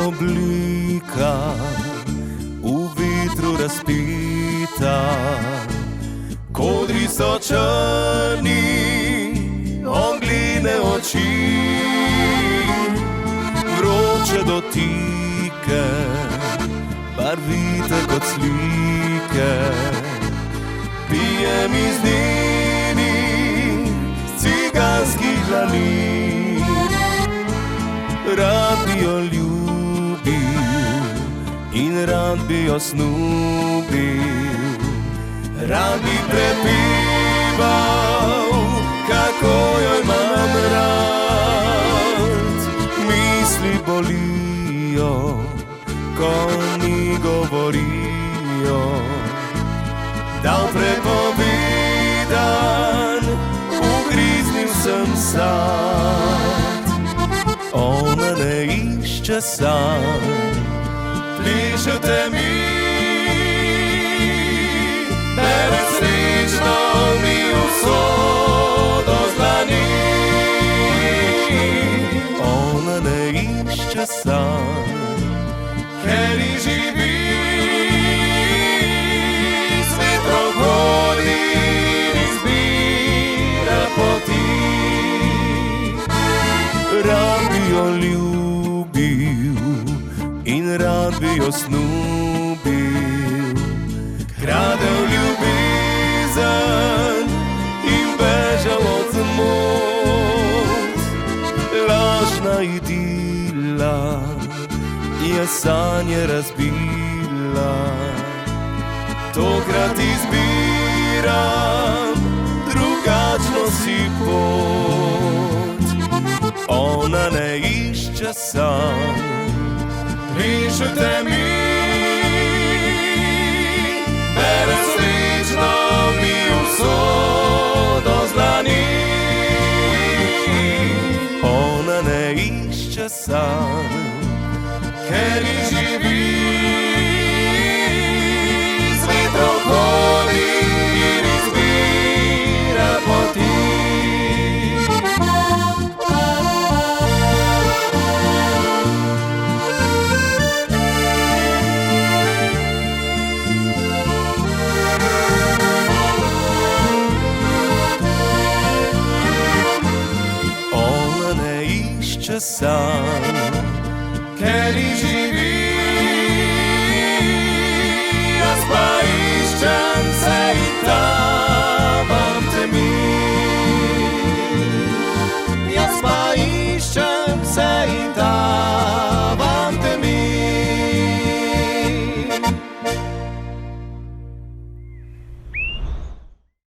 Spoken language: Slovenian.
oblika v vitru razpita, kodri so črni, ogline oči, vroče dotike, barvite kot slike. Pijem iz njenih ciganskih dlani, rad bi jo ljubil in rad bi jo snubil, rad bi prepeval, kako jo imam rad. Misli bolijo, ko mi govorijo, dal prepovedan, ugriznil sem sad. Ona ne išče sam, plišete mi, bere srečno mi usodo z dlani. Ona ne išče sam, ker ji živi, rad bi jo ljubil in rad bi jo snubil, kradel ljubezen in bežal od zmot. Lažna idila je sanje razbila, tokrat izbiram drugačno si pot. Ona ne išče sam, pišete mi, bere srečno mi usodo z dlani. Ona ne išče sam, ker ji živi, z vetrom hodi in izbira poti. Sam, ker ji živi.